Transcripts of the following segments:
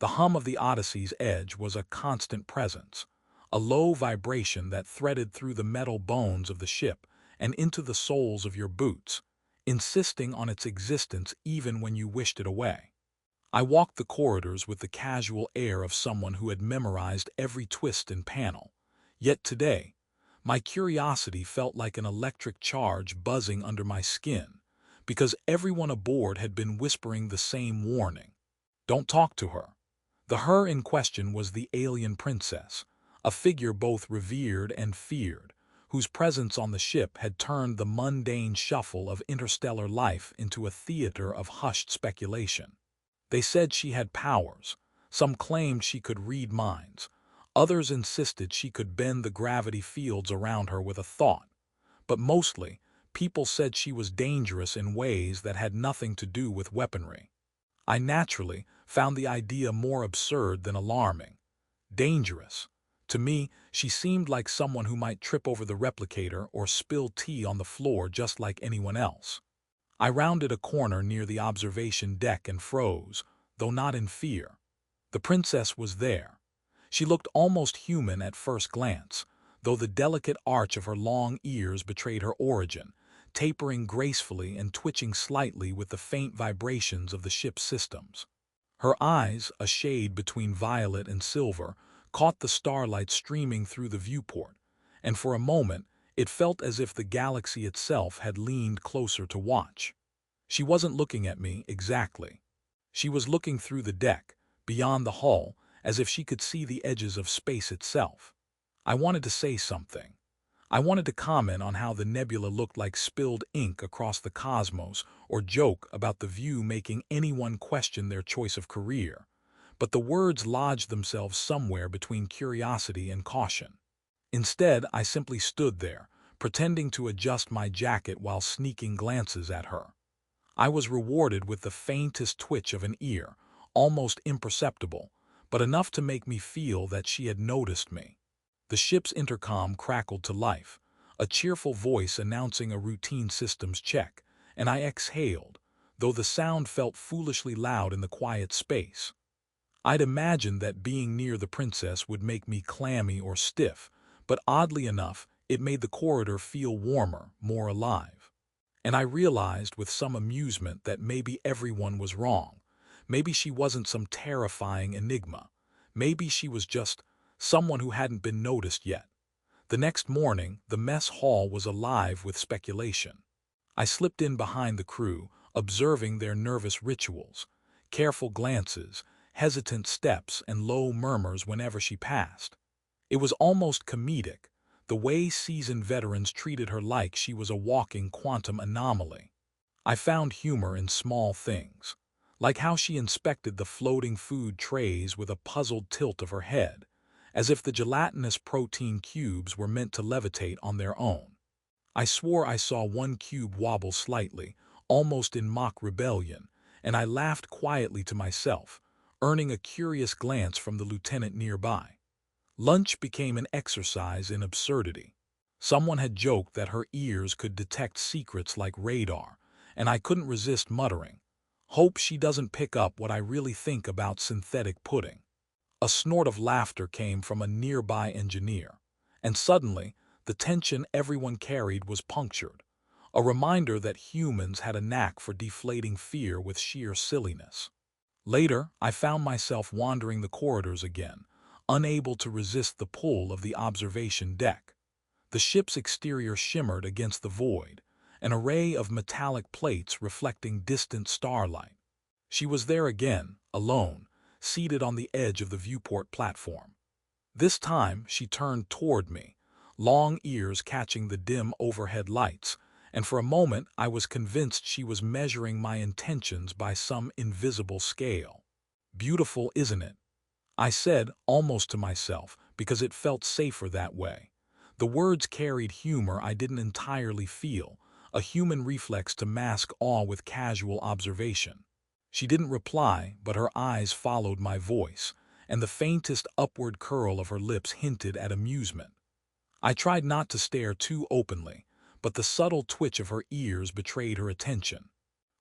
The hum of the Odyssey's edge was a constant presence, a low vibration that threaded through the metal bones of the ship and into the soles of your boots, insisting on its existence even when you wished it away. I walked the corridors with the casual air of someone who had memorized every twist and panel. Yet today, my curiosity felt like an electric charge buzzing under my skin, because everyone aboard had been whispering the same warning. Don't talk to her. The her in question was the alien princess, a figure both revered and feared, whose presence on the ship had turned the mundane shuffle of interstellar life into a theater of hushed speculation. They said she had powers. Some claimed she could read minds. Others insisted she could bend the gravity fields around her with a thought. But mostly, people said she was dangerous in ways that had nothing to do with weaponry. I naturally found the idea more absurd than alarming. Dangerous. To me, she seemed like someone who might trip over the replicator or spill tea on the floor just like anyone else. I rounded a corner near the observation deck and froze, though not in fear. The princess was there. She looked almost human at first glance, though the delicate arch of her long ears betrayed her origin, tapering gracefully and twitching slightly with the faint vibrations of the ship's systems. Her eyes, a shade between violet and silver, caught the starlight streaming through the viewport, and for a moment it felt as if the galaxy itself had leaned closer to watch. She wasn't looking at me exactly. She was looking through the deck, beyond the hull, as if she could see the edges of space itself. I wanted to say something. I wanted to comment on how the nebula looked like spilled ink across the cosmos, or joke about the view making anyone question their choice of career. But the words lodged themselves somewhere between curiosity and caution. Instead, I simply stood there, pretending to adjust my jacket while sneaking glances at her. I was rewarded with the faintest twitch of an ear, almost imperceptible, but enough to make me feel that she had noticed me. The ship's intercom crackled to life, a cheerful voice announcing a routine systems check, and I exhaled, though the sound felt foolishly loud in the quiet space. I'd imagined that being near the princess would make me clammy or stiff, but oddly enough, it made the corridor feel warmer, more alive. And I realized with some amusement that maybe everyone was wrong. Maybe she wasn't some terrifying enigma. Maybe she was just someone who hadn't been noticed yet. The next morning, the mess hall was alive with speculation. I slipped in behind the crew, observing their nervous rituals, careful glances, hesitant steps, and low murmurs whenever she passed. It was almost comedic, the way seasoned veterans treated her like she was a walking quantum anomaly. I found humor in small things, like how she inspected the floating food trays with a puzzled tilt of her head, as if the gelatinous protein cubes were meant to levitate on their own. I swore I saw one cube wobble slightly, almost in mock rebellion, and I laughed quietly to myself, earning a curious glance from the lieutenant nearby. Lunch became an exercise in absurdity. Someone had joked that her ears could detect secrets like radar, and I couldn't resist muttering, "Hope she doesn't pick up what I really think about synthetic pudding." A snort of laughter came from a nearby engineer, and suddenly, the tension everyone carried was punctured, a reminder that humans had a knack for deflating fear with sheer silliness. Later, I found myself wandering the corridors again, unable to resist the pull of the observation deck. The ship's exterior shimmered against the void, an array of metallic plates reflecting distant starlight. She was there again, alone, seated on the edge of the viewport platform. This time, she turned toward me, long ears catching the dim overhead lights, and for a moment I was convinced she was measuring my intentions by some invisible scale. "Beautiful, isn't it?" I said, almost to myself, because it felt safer that way. The words carried humor I didn't entirely feel, a human reflex to mask awe with casual observation. She didn't reply, but her eyes followed my voice, and the faintest upward curl of her lips hinted at amusement. I tried not to stare too openly, but the subtle twitch of her ears betrayed her attention.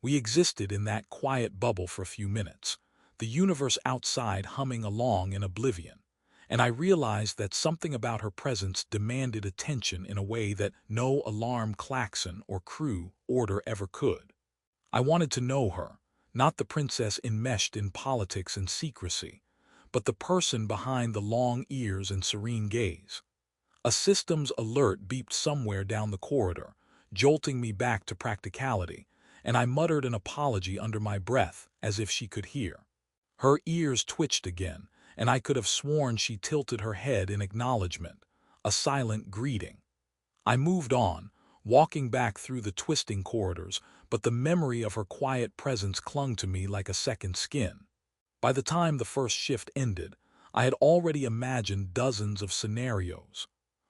We existed in that quiet bubble for a few minutes, the universe outside humming along in oblivion, and I realized that something about her presence demanded attention in a way that no alarm klaxon or crew order ever could. I wanted to know her, not the princess enmeshed in politics and secrecy, but the person behind the long ears and serene gaze. A systems alert beeped somewhere down the corridor, jolting me back to practicality, and I muttered an apology under my breath as if she could hear. Her ears twitched again, and I could have sworn she tilted her head in acknowledgement, a silent greeting. I moved on, walking back through the twisting corridors, but the memory of her quiet presence clung to me like a second skin. By the time the first shift ended, I had already imagined dozens of scenarios.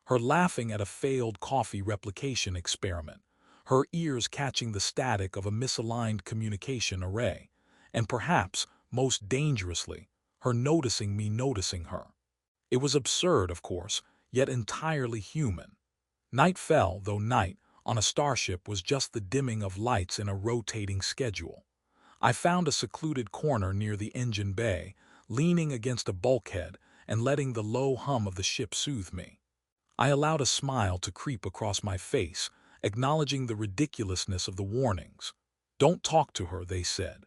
Her laughing at a failed coffee replication experiment, her ears catching the static of a misaligned communication array, and perhaps, most dangerously, her noticing me noticing her. It was absurd, of course, yet entirely human. Night fell, though night, on a starship was just the dimming of lights in a rotating schedule. I found a secluded corner near the engine bay, leaning against a bulkhead and letting the low hum of the ship soothe me. I allowed a smile to creep across my face, acknowledging the ridiculousness of the warnings. Don't talk to her, they said.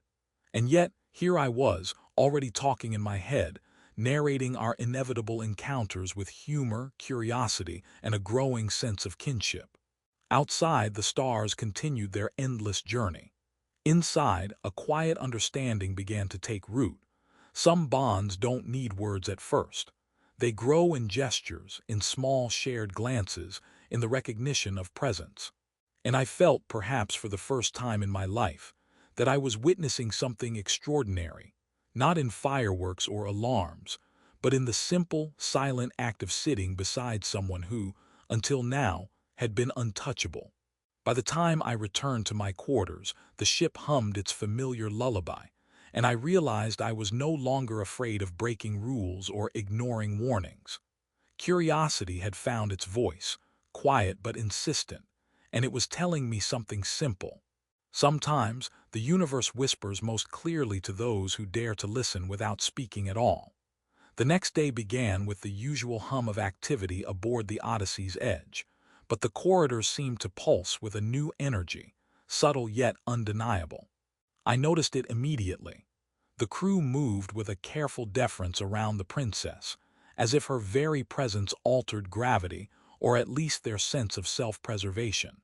And yet, here I was, already talking in my head, narrating our inevitable encounters with humor, curiosity, and a growing sense of kinship. Outside, the stars continued their endless journey. Inside, a quiet understanding began to take root. Some bonds don't need words at first. They grow in gestures, in small shared glances, in the recognition of presence. And I felt, perhaps for the first time in my life, that I was witnessing something extraordinary, not in fireworks or alarms, but in the simple, silent act of sitting beside someone who, until now, had been untouchable. By the time I returned to my quarters, the ship hummed its familiar lullaby, and I realized I was no longer afraid of breaking rules or ignoring warnings. Curiosity had found its voice, quiet but insistent, and it was telling me something simple. Sometimes, the universe whispers most clearly to those who dare to listen without speaking at all. The next day began with the usual hum of activity aboard the Odyssey's edge, but the corridors seemed to pulse with a new energy, subtle yet undeniable. I noticed it immediately. The crew moved with a careful deference around the princess, as if her very presence altered gravity, or at least their sense of self-preservation.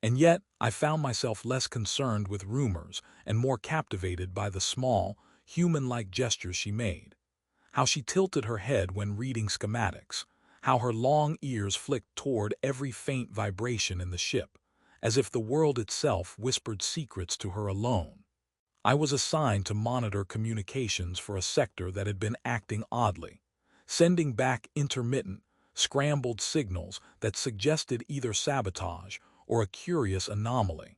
And yet, I found myself less concerned with rumors and more captivated by the small, human-like gestures she made. How she tilted her head when reading schematics, how her long ears flicked toward every faint vibration in the ship, as if the world itself whispered secrets to her alone. I was assigned to monitor communications for a sector that had been acting oddly, sending back intermittent, scrambled signals that suggested either sabotage or a curious anomaly.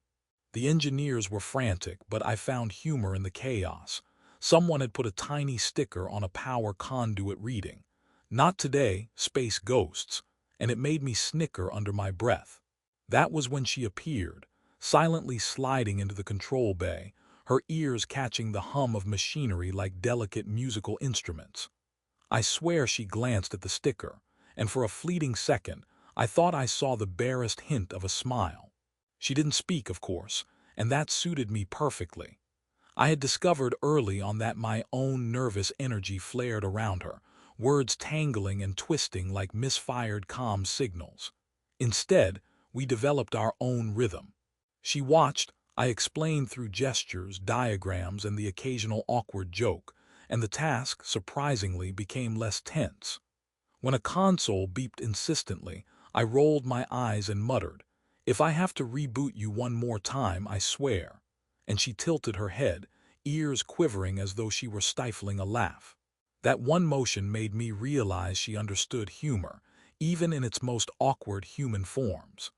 The engineers were frantic, but I found humor in the chaos. Someone had put a tiny sticker on a power conduit reading, "Not today, space ghosts," and it made me snicker under my breath. That was when she appeared, silently sliding into the control bay, her ears catching the hum of machinery like delicate musical instruments. I swear she glanced at the sticker, and for a fleeting second, I thought I saw the barest hint of a smile. She didn't speak, of course, and that suited me perfectly. I had discovered early on that my own nervous energy flared around her, words tangling and twisting like misfired comm signals. Instead, we developed our own rhythm. She watched, I explained through gestures, diagrams, and the occasional awkward joke, and the task, surprisingly, became less tense. When a console beeped insistently, I rolled my eyes and muttered, "If I have to reboot you one more time, I swear." And she tilted her head, ears quivering as though she were stifling a laugh. That one motion made me realize she understood humor, even in its most awkward human forms.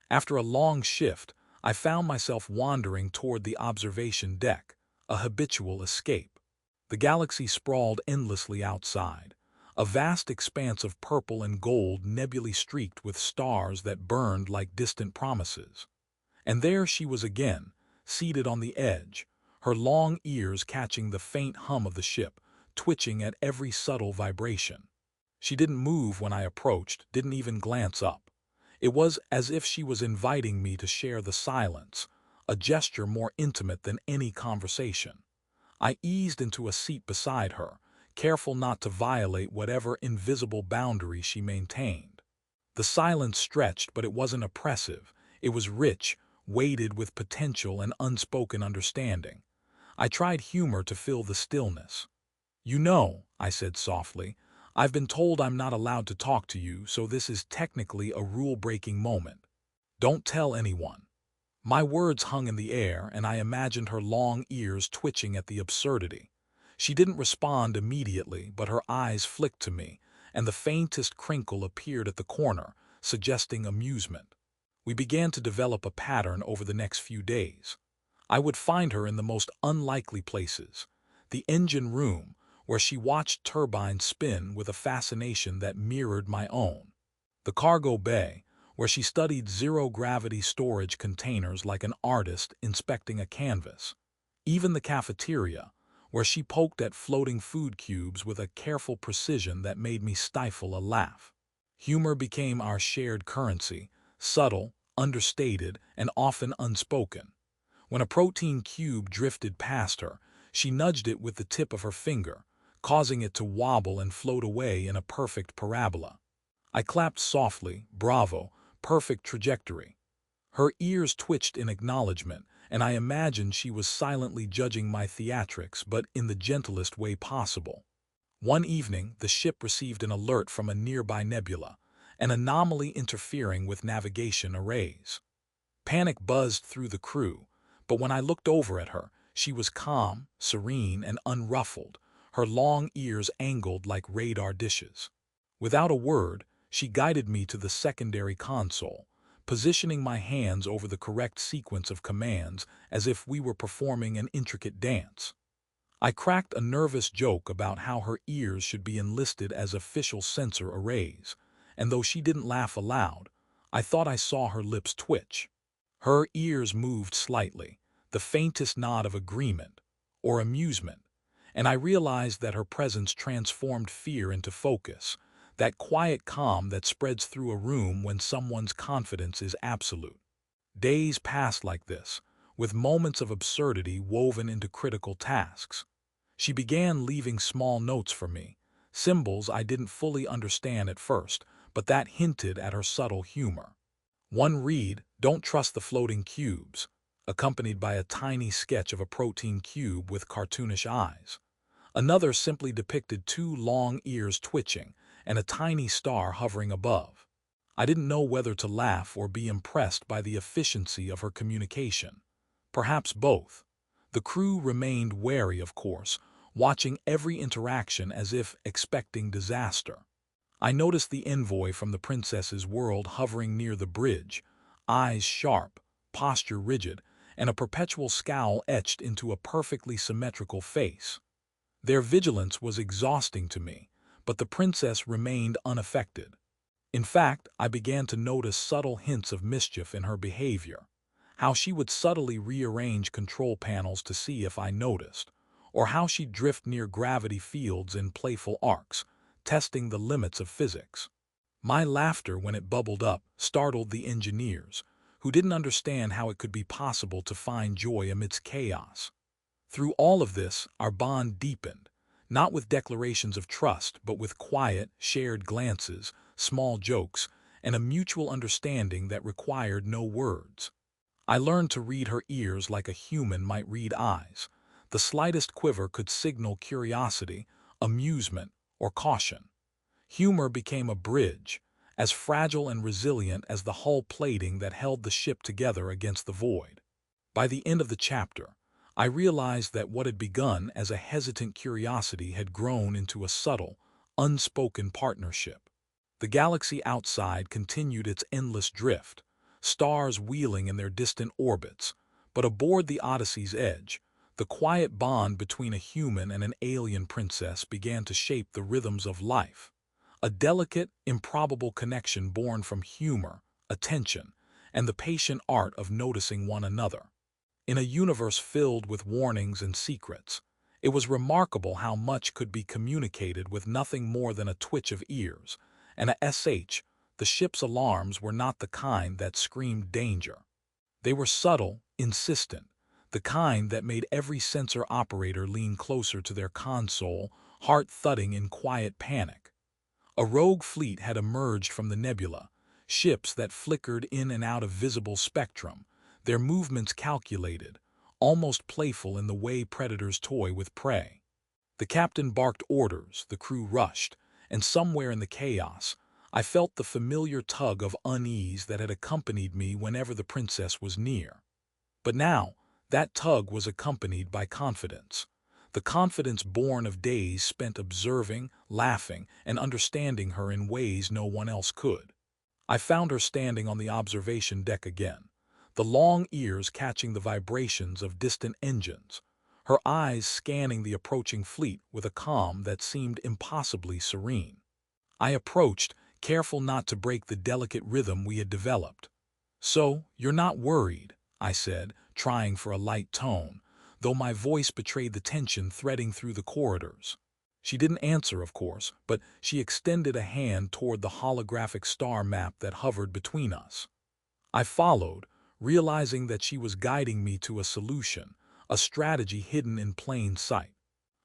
After a long shift, I found myself wandering toward the observation deck, a habitual escape. The galaxy sprawled endlessly outside, a vast expanse of purple and gold nebulae streaked with stars that burned like distant promises. And there she was again, seated on the edge, her long ears catching the faint hum of the ship, twitching at every subtle vibration. She didn't move when I approached, didn't even glance up. It was as if she was inviting me to share the silence, a gesture more intimate than any conversation. I eased into a seat beside her, careful not to violate whatever invisible boundary she maintained. The silence stretched, but it wasn't oppressive. It was rich, weighted with potential and unspoken understanding. I tried humor to fill the stillness. "You know," I said softly, "I've been told I'm not allowed to talk to you, so this is technically a rule-breaking moment. Don't tell anyone." My words hung in the air, and I imagined her long ears twitching at the absurdity. She didn't respond immediately, but her eyes flicked to me, and the faintest crinkle appeared at the corner, suggesting amusement. We began to develop a pattern over the next few days. I would find her in the most unlikely places. The engine room, where she watched turbines spin with a fascination that mirrored my own. The cargo bay, where she studied zero-gravity storage containers like an artist inspecting a canvas. Even the cafeteria, where she poked at floating food cubes with a careful precision that made me stifle a laugh. Humor became our shared currency, subtle, understated, and often unspoken. When a protein cube drifted past her, she nudged it with the tip of her finger, causing it to wobble and float away in a perfect parabola. I clapped softly, bravo, perfect trajectory. Her ears twitched in acknowledgement, and I imagined she was silently judging my theatrics, but in the gentlest way possible. One evening, the ship received an alert from a nearby nebula, an anomaly interfering with navigation arrays. Panic buzzed through the crew, but when I looked over at her, she was calm, serene, and unruffled, her long ears angled like radar dishes. Without a word, she guided me to the secondary console, positioning my hands over the correct sequence of commands as if we were performing an intricate dance. I cracked a nervous joke about how her ears should be enlisted as official sensor arrays, and though she didn't laugh aloud, I thought I saw her lips twitch. Her ears moved slightly, the faintest nod of agreement or amusement, and I realized that her presence transformed fear into focus, that quiet calm that spreads through a room when someone's confidence is absolute. Days passed like this, with moments of absurdity woven into critical tasks. She began leaving small notes for me, symbols I didn't fully understand at first, but that hinted at her subtle humor. One read, "Don't trust the floating cubes," accompanied by a tiny sketch of a protein cube with cartoonish eyes. Another simply depicted two long ears twitching and a tiny star hovering above. I didn't know whether to laugh or be impressed by the efficiency of her communication. Perhaps both. The crew remained wary, of course, watching every interaction as if expecting disaster. I noticed the envoy from the princess's world hovering near the bridge, eyes sharp, posture rigid, and a perpetual scowl etched into a perfectly symmetrical face. Their vigilance was exhausting to me, but the princess remained unaffected. In fact, I began to notice subtle hints of mischief in her behavior, how she would subtly rearrange control panels to see if I noticed, or how she'd drift near gravity fields in playful arcs, testing the limits of physics. My laughter, when it bubbled up, startled the engineers, who didn't understand how it could be possible to find joy amidst chaos. Through all of this, our bond deepened, not with declarations of trust, but with quiet, shared glances, small jokes, and a mutual understanding that required no words. I learned to read her ears like a human might read eyes. The slightest quiver could signal curiosity, amusement, or caution. Humor became a bridge, as fragile and resilient as the hull plating that held the ship together against the void. By the end of the chapter, I realized that what had begun as a hesitant curiosity had grown into a subtle, unspoken partnership. The galaxy outside continued its endless drift, stars wheeling in their distant orbits, but aboard the Odyssey's edge, the quiet bond between a human and an alien princess began to shape the rhythms of life. A delicate, improbable connection born from humor, attention, and the patient art of noticing one another. in a universe filled with warnings and secrets. It was remarkable how much could be communicated with nothing more than a twitch of ears, and the ship's alarms were not the kind that screamed danger. They were subtle, insistent, the kind that made every sensor operator lean closer to their console, heart thudding in quiet panic. A rogue fleet had emerged from the nebula, ships that flickered in and out of visible spectrum, their movements calculated, almost playful in the way predators toy with prey. The captain barked orders, the crew rushed, and somewhere in the chaos, I felt the familiar tug of unease that had accompanied me whenever the princess was near. But now, that tug was accompanied by confidence. The confidence born of days spent observing, laughing, and understanding her in ways no one else could. I found her standing on the observation deck again, the long ears catching the vibrations of distant engines, her eyes scanning the approaching fleet with a calm that seemed impossibly serene. I approached, careful not to break the delicate rhythm we had developed. "So, you're not worried," I said, trying for a light tone, though my voice betrayed the tension threading through the corridors. She didn't answer, of course, but she extended a hand toward the holographic star map that hovered between us. I followed, realizing that she was guiding me to a solution, a strategy hidden in plain sight.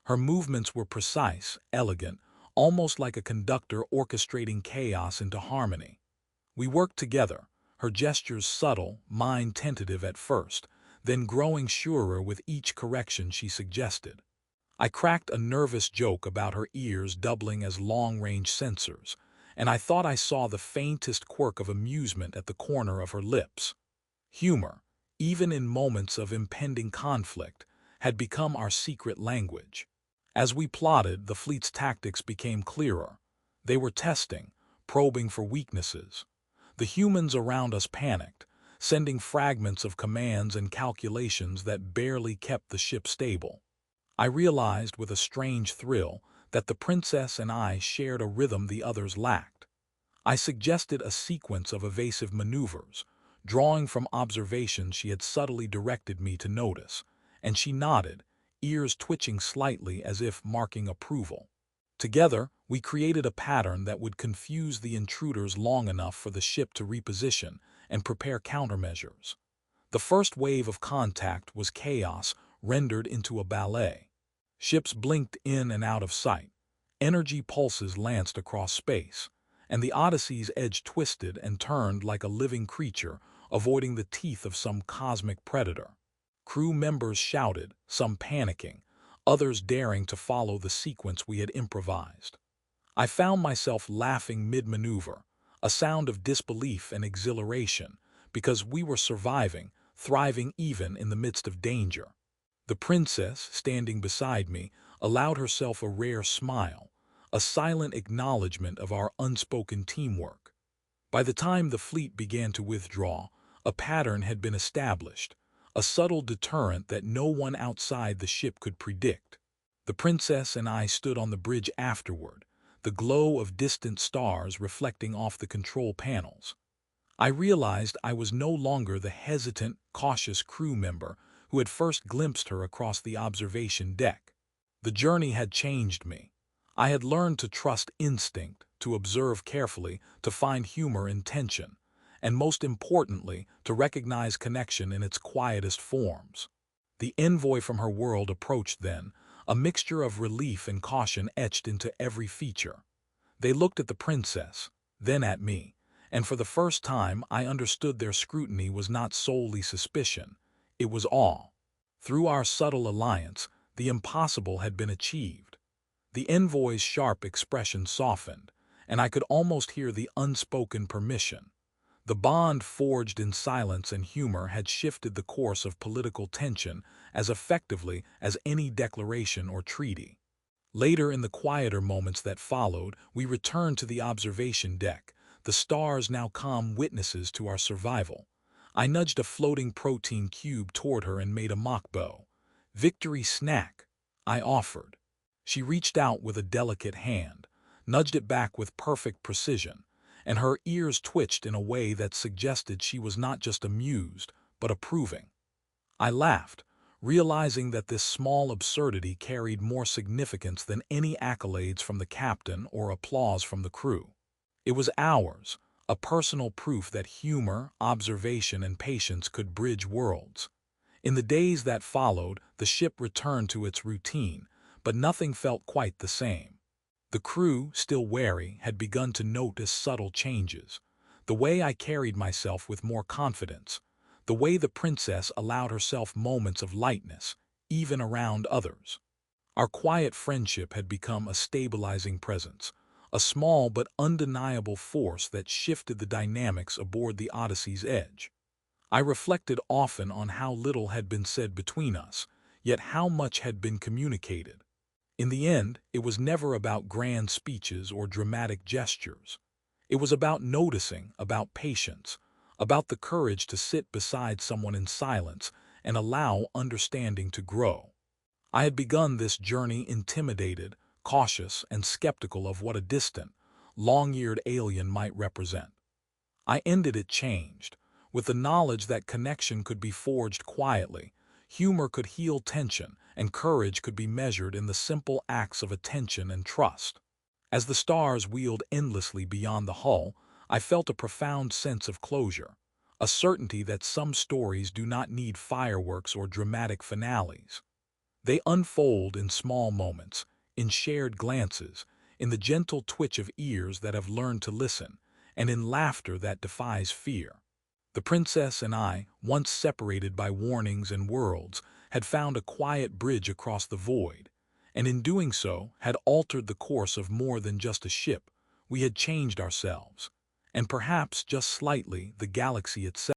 Her movements were precise, elegant, almost like a conductor orchestrating chaos into harmony. We worked together, her gestures subtle, mine tentative at first, then growing surer with each correction she suggested. I cracked a nervous joke about her ears doubling as long-range sensors, and I thought I saw the faintest quirk of amusement at the corner of her lips. Humor, even in moments of impending conflict, had become our secret language. As we plotted, the fleet's tactics became clearer. They were testing, probing for weaknesses. The humans around us panicked, sending fragments of commands and calculations that barely kept the ship stable. I realized with a strange thrill that the princess and I shared a rhythm the others lacked. I suggested a sequence of evasive maneuvers, drawing from observations she had subtly directed me to notice, and she nodded, ears twitching slightly as if marking approval. Together, we created a pattern that would confuse the intruders long enough for the ship to reposition and prepare countermeasures. The first wave of contact was chaos rendered into a ballet. Ships blinked in and out of sight, energy pulses lanced across space, and the Odyssey's edge twisted and turned like a living creature, avoiding the teeth of some cosmic predator. Crew members shouted, some panicking, others daring to follow the sequence we had improvised. I found myself laughing mid-maneuver, a sound of disbelief and exhilaration, because we were surviving, thriving even in the midst of danger. The princess, standing beside me, allowed herself a rare smile, a silent acknowledgement of our unspoken teamwork. By the time the fleet began to withdraw, a pattern had been established, a subtle deterrent that no one outside the ship could predict. The princess and I stood on the bridge afterward, the glow of distant stars reflecting off the control panels. I realized I was no longer the hesitant, cautious crew member who had first glimpsed her across the observation deck. The journey had changed me. I had learned to trust instinct, to observe carefully, to find humor in tension, and most importantly, to recognize connection in its quietest forms. The envoy from her world approached then, a mixture of relief and caution etched into every feature. They looked at the princess, then at me, and for the first time I understood their scrutiny was not solely suspicion, it was awe. Through our subtle alliance, the impossible had been achieved. The envoy's sharp expression softened, and I could almost hear the unspoken permission. The bond forged in silence and humor had shifted the course of political tension as effectively as any declaration or treaty. Later, in the quieter moments that followed, we returned to the observation deck, the stars now calm witnesses to our survival. I nudged a floating protein cube toward her and made a mock bow. "Victory snack," I offered. She reached out with a delicate hand, nudged it back with perfect precision, and her ears twitched in a way that suggested she was not just amused, but approving. I laughed, realizing that this small absurdity carried more significance than any accolades from the captain or applause from the crew. It was ours, a personal proof that humor, observation, and patience could bridge worlds. In the days that followed, the ship returned to its routine, but nothing felt quite the same. The crew, still wary, had begun to notice subtle changes. The way I carried myself with more confidence, the way the princess allowed herself moments of lightness, even around others. Our quiet friendship had become a stabilizing presence, a small but undeniable force that shifted the dynamics aboard the Odyssey's edge. I reflected often on how little had been said between us, yet how much had been communicated. In the end, it was never about grand speeches or dramatic gestures. It was about noticing, about patience, about the courage to sit beside someone in silence and allow understanding to grow. I had begun this journey intimidated, cautious, and skeptical of what a distant, long-eared alien might represent. I ended it changed, with the knowledge that connection could be forged quietly, humor could heal tension, and courage could be measured in the simple acts of attention and trust. As the stars wheeled endlessly beyond the hull, I felt a profound sense of closure, a certainty that some stories do not need fireworks or dramatic finales. They unfold in small moments, in shared glances, in the gentle twitch of ears that have learned to listen, and in laughter that defies fear. The princess and I, once separated by warnings and worlds, had found a quiet bridge across the void, and in doing so had altered the course of more than just a ship. We had changed ourselves, and perhaps just slightly the galaxy itself.